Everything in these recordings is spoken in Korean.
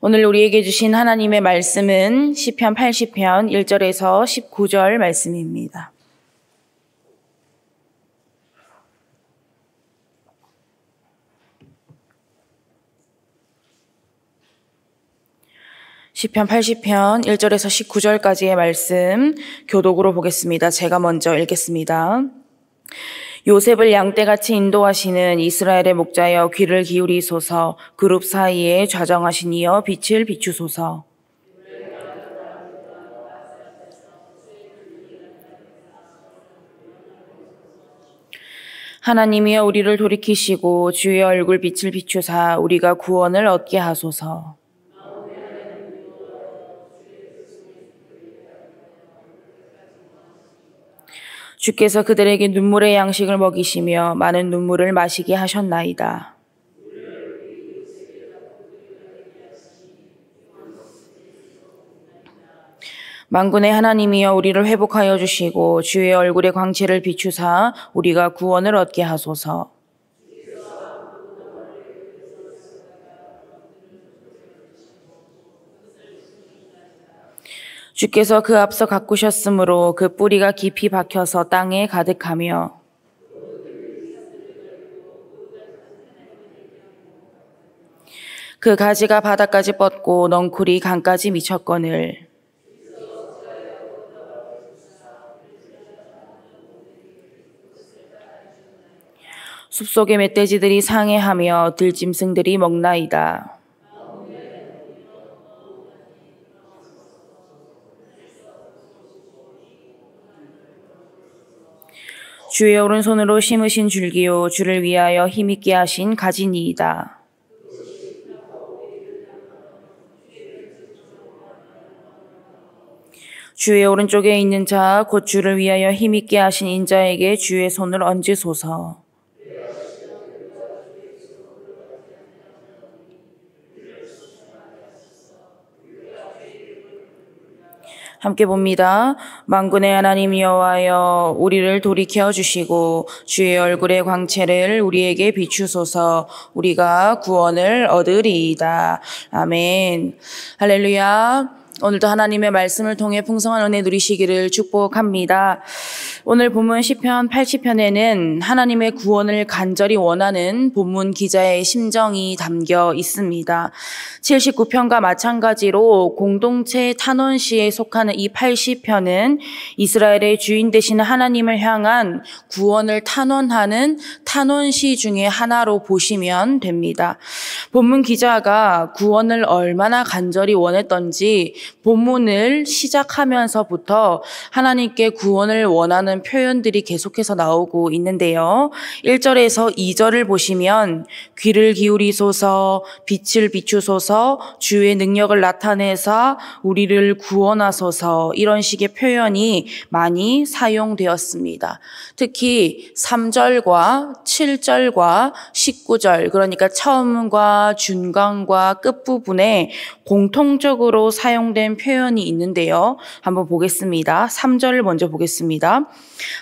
오늘 우리에게 주신 하나님의 말씀은 시편 80편 1절에서 19절 말씀입니다. 시편 80편 1절에서 19절까지의 말씀 교독으로 보겠습니다. 제가 먼저 읽겠습니다. 요셉을 양떼같이 인도하시는 이스라엘의 목자여 귀를 기울이소서. 그룹 사이에 좌정하신 이여 빛을 비추소서. 하나님이여 우리를 돌이키시고 주의 얼굴 빛을 비추사 우리가 구원을 얻게 하소서. 주께서 그들에게 눈물의 양식을 먹이시며 많은 눈물을 마시게 하셨나이다. 만군의 하나님이여 우리를 회복하여 주시고 주의 얼굴의 광채를 비추사 우리가 구원을 얻게 하소서. 주께서 그 앞서 가꾸셨으므로 그 뿌리가 깊이 박혀서 땅에 가득하며 그 가지가 바다까지 뻗고 넝쿨이 강까지 미쳤거늘 숲속의 멧돼지들이 상해하며 들짐승들이 먹나이다. 주의 오른손으로 심으신 줄기요 주를 위하여 힘있게 하신 가지니이다. 주의 오른쪽에 있는 자 곧 주를 위하여 힘있게 하신 인자에게 주의 손을 얹으소서. 함께 봅니다. 만군의 하나님 여호와여 우리를 돌이켜 주시고 주의 얼굴의 광채를 우리에게 비추소서. 우리가 구원을 얻으리이다. 아멘. 할렐루야. 오늘도 하나님의 말씀을 통해 풍성한 은혜 누리시기를 축복합니다. 오늘 본문 시편 80편에는 하나님의 구원을 간절히 원하는 본문 기자의 심정이 담겨 있습니다. 79편과 마찬가지로 공동체 탄원시에 속하는 이 80편은 이스라엘의 주인 되시는 하나님을 향한 구원을 탄원하는 탄원시 중에 하나로 보시면 됩니다. 본문 기자가 구원을 얼마나 간절히 원했던지 본문을 시작하면서부터 하나님께 구원을 원하는 표현들이 계속해서 나오고 있는데요. 1절에서 2절을 보시면 귀를 기울이소서, 빛을 비추소서, 주의 능력을 나타내사 우리를 구원하소서 이런 식의 표현이 많이 사용되었습니다. 특히 3절과 7절과 19절 그러니까 처음과 중간과 끝부분에 공통적으로 사용된 표현이 있는데요. 한번 보겠습니다. 3절을 먼저 보겠습니다.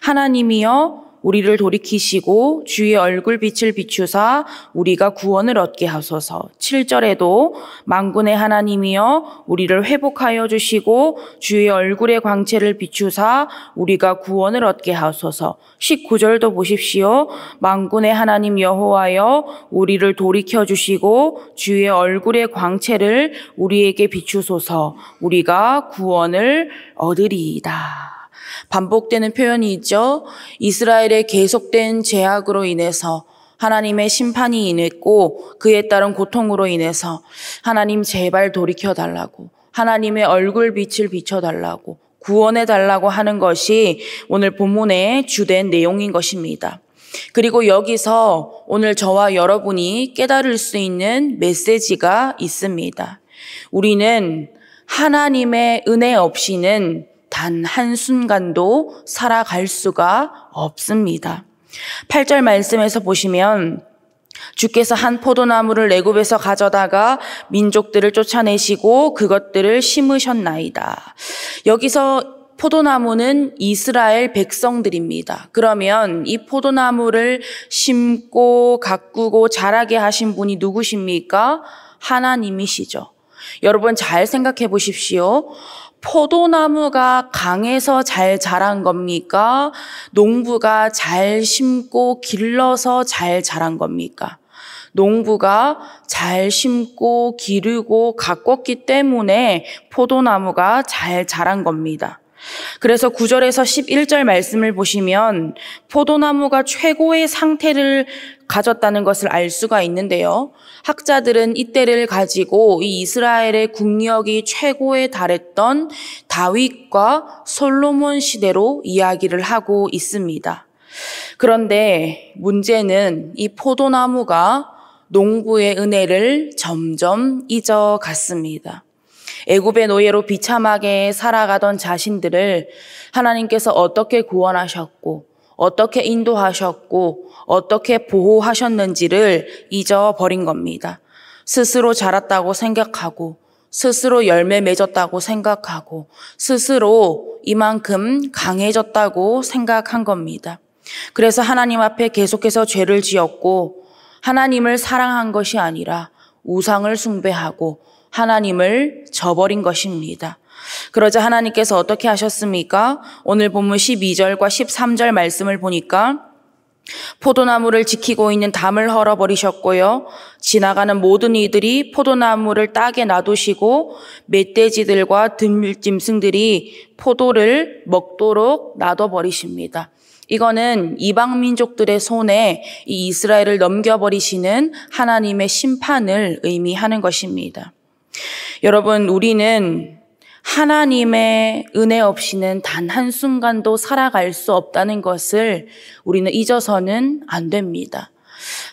하나님이여 우리를 돌이키시고 주의 얼굴 빛을 비추사 우리가 구원을 얻게 하소서. 7절에도 만군의 하나님이여 우리를 회복하여 주시고 주의 얼굴의 광채를 비추사 우리가 구원을 얻게 하소서. 19절도 보십시오. 만군의 하나님 여호와여 우리를 돌이켜 주시고 주의 얼굴의 광채를 우리에게 비추소서. 우리가 구원을 얻으리이다. 반복되는 표현이 있죠. 이스라엘의 계속된 죄악으로 인해서 하나님의 심판이 임했고 그에 따른 고통으로 인해서 하나님 제발 돌이켜달라고 하나님의 얼굴 빛을 비춰달라고 구원해달라고 하는 것이 오늘 본문의 주된 내용인 것입니다. 그리고 여기서 오늘 저와 여러분이 깨달을 수 있는 메시지가 있습니다. 우리는 하나님의 은혜 없이는 단 한순간도 살아갈 수가 없습니다. 8절 말씀에서 보시면 주께서 한 포도나무를 애굽에서 가져다가 민족들을 쫓아내시고 그것들을 심으셨나이다. 여기서 포도나무는 이스라엘 백성들입니다. 그러면 이 포도나무를 심고 가꾸고 자라게 하신 분이 누구십니까? 하나님이시죠. 여러분 잘 생각해 보십시오. 포도나무가 강해서 잘 자란 겁니까? 농부가 잘 심고 길러서 잘 자란 겁니까? 농부가 잘 심고 기르고 가꿨기 때문에 포도나무가 잘 자란 겁니다. 그래서 9절에서 11절 말씀을 보시면 포도나무가 최고의 상태를 가졌다는 것을 알 수가 있는데요. 학자들은 이때를 가지고 이 이스라엘의 국력이 최고에 달했던 다윗과 솔로몬 시대로 이야기를 하고 있습니다. 그런데 문제는 이 포도나무가 농부의 은혜를 점점 잊어갔습니다. 애굽의 노예로 비참하게 살아가던 자신들을 하나님께서 어떻게 구원하셨고 어떻게 인도하셨고 어떻게 보호하셨는지를 잊어버린 겁니다. 스스로 자랐다고 생각하고 스스로 열매 맺었다고 생각하고 스스로 이만큼 강해졌다고 생각한 겁니다. 그래서 하나님 앞에 계속해서 죄를 지었고 하나님을 사랑한 것이 아니라 우상을 숭배하고 하나님을 저버린 것입니다. 그러자 하나님께서 어떻게 하셨습니까? 오늘 본문 12절과 13절 말씀을 보니까 포도나무를 지키고 있는 담을 헐어버리셨고요. 지나가는 모든 이들이 포도나무를 땅에 놔두시고 멧돼지들과 들짐승들이 포도를 먹도록 놔둬버리십니다. 이거는 이방 민족들의 손에 이 이스라엘을 넘겨버리시는 하나님의 심판을 의미하는 것입니다. 여러분, 우리는 하나님의 은혜 없이는 단 한순간도 살아갈 수 없다는 것을 우리는 잊어서는 안 됩니다.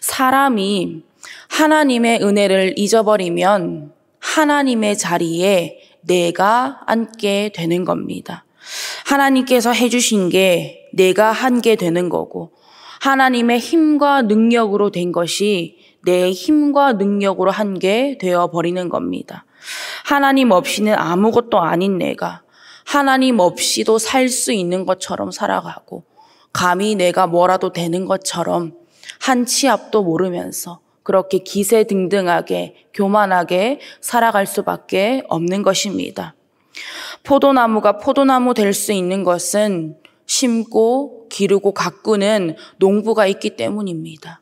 사람이 하나님의 은혜를 잊어버리면 하나님의 자리에 내가 앉게 되는 겁니다. 하나님께서 해주신 게 내가 한 게 되는 거고 하나님의 힘과 능력으로 된 것이 내 힘과 능력으로 한 게 되어버리는 겁니다. 하나님 없이는 아무것도 아닌 내가 하나님 없이도 살 수 있는 것처럼 살아가고 감히 내가 뭐라도 되는 것처럼 한 치 앞도 모르면서 그렇게 기세등등하게 교만하게 살아갈 수밖에 없는 것입니다. 포도나무가 포도나무 될 수 있는 것은 심고 기르고 가꾸는 농부가 있기 때문입니다.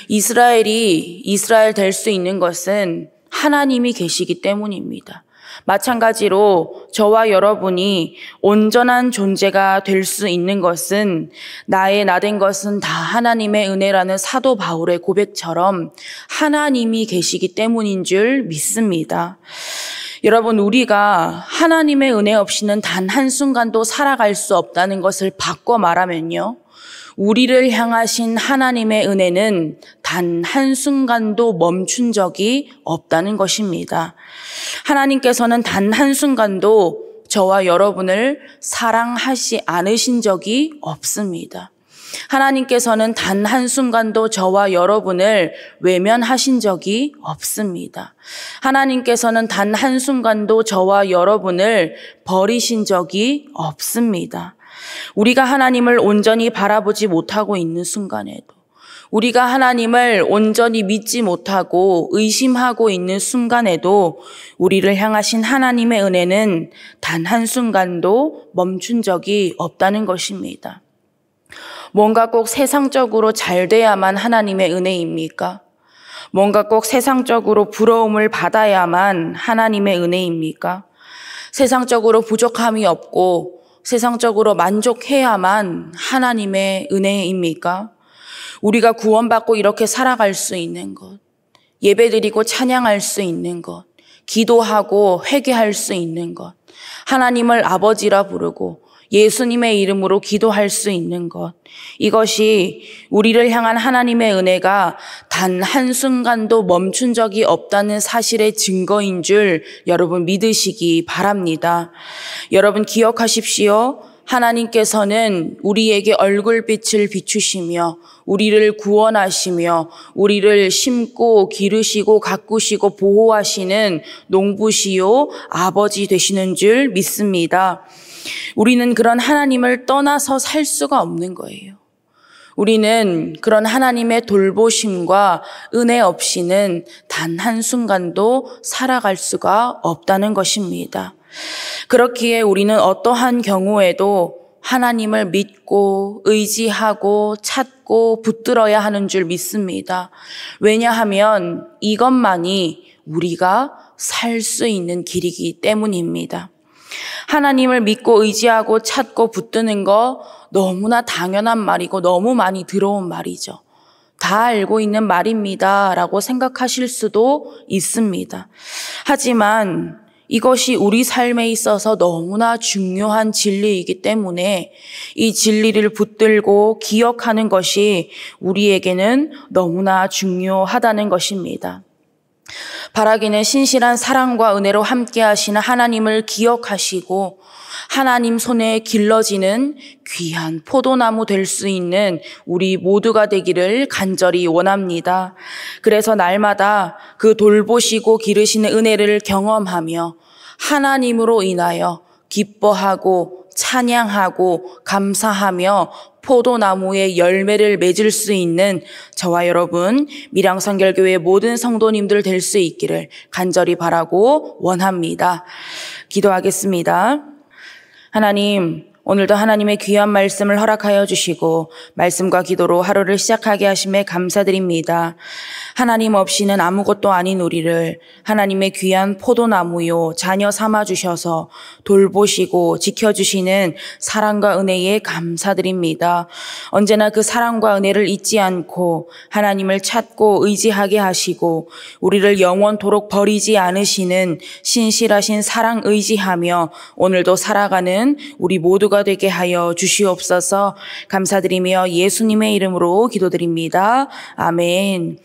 이스라엘이 이스라엘 될 수 있는 것은 하나님이 계시기 때문입니다. 마찬가지로 저와 여러분이 온전한 존재가 될 수 있는 것은 나의 나된 것은 다 하나님의 은혜라는 사도 바울의 고백처럼 하나님이 계시기 때문인 줄 믿습니다. 여러분, 우리가 하나님의 은혜 없이는 단 한순간도 살아갈 수 없다는 것을 바꿔 말하면요. 우리를 향하신 하나님의 은혜는 단 한순간도 멈춘 적이 없다는 것입니다. 하나님께서는 단 한순간도 저와 여러분을 사랑하지 않으신 적이 없습니다. 하나님께서는 단 한순간도 저와 여러분을 외면하신 적이 없습니다. 하나님께서는 단 한순간도 저와 여러분을 버리신 적이 없습니다. 우리가 하나님을 온전히 바라보지 못하고 있는 순간에도 우리가 하나님을 온전히 믿지 못하고 의심하고 있는 순간에도 우리를 향하신 하나님의 은혜는 단 한순간도 멈춘 적이 없다는 것입니다. 뭔가 꼭 세상적으로 잘 돼야만 하나님의 은혜입니까? 뭔가 꼭 세상적으로 부러움을 받아야만 하나님의 은혜입니까? 세상적으로 부족함이 없고 세상적으로 만족해야만 하나님의 은혜입니까? 우리가 구원받고 이렇게 살아갈 수 있는 것, 예배드리고 찬양할 수 있는 것, 기도하고 회개할 수 있는 것, 하나님을 아버지라 부르고 예수님의 이름으로 기도할 수 있는 것, 이것이 우리를 향한 하나님의 은혜가 단 한순간도 멈춘 적이 없다는 사실의 증거인 줄 여러분 믿으시기 바랍니다. 여러분 기억하십시오. 하나님께서는 우리에게 얼굴빛을 비추시며 우리를 구원하시며 우리를 심고 기르시고 가꾸시고 보호하시는 농부시요 아버지 되시는 줄 믿습니다. 우리는 그런 하나님을 떠나서 살 수가 없는 거예요. 우리는 그런 하나님의 돌보심과 은혜 없이는 단 한순간도 살아갈 수가 없다는 것입니다. 그렇기에 우리는 어떠한 경우에도 하나님을 믿고 의지하고 찾고 붙들어야 하는 줄 믿습니다. 왜냐하면 이것만이 우리가 살 수 있는 길이기 때문입니다. 하나님을 믿고 의지하고 찾고 붙드는 거 너무나 당연한 말이고 너무 많이 들어온 말이죠. 다 알고 있는 말입니다 라고 생각하실 수도 있습니다. 하지만 이것이 우리 삶에 있어서 너무나 중요한 진리이기 때문에 이 진리를 붙들고 기억하는 것이 우리에게는 너무나 중요하다는 것입니다. 바라기는 신실한 사랑과 은혜로 함께 하시는 하나님을 기억하시고 하나님 손에 길러지는 귀한 포도나무 될 수 있는 우리 모두가 되기를 간절히 원합니다. 그래서 날마다 그 돌보시고 기르시는 은혜를 경험하며 하나님으로 인하여 기뻐하고 찬양하고 감사하며 포도나무의 열매를 맺을 수 있는 저와 여러분 밀양선결교회 모든 성도님들 될 수 있기를 간절히 바라고 원합니다. 기도하겠습니다. 하나님, 오늘도 하나님의 귀한 말씀을 허락하여 주시고 말씀과 기도로 하루를 시작하게 하심에 감사드립니다. 하나님 없이는 아무것도 아닌 우리를 하나님의 귀한 포도나무요 자녀 삼아 주셔서 돌보시고 지켜주시는 사랑과 은혜에 감사드립니다. 언제나 그 사랑과 은혜를 잊지 않고 하나님을 찾고 의지하게 하시고 우리를 영원토록 버리지 않으시는 신실하신 사랑 의지하며 오늘도 살아가는 우리 모두가 되게 하여 주시옵소서. 감사드리며 예수님의 이름으로 기도드립니다. 아멘.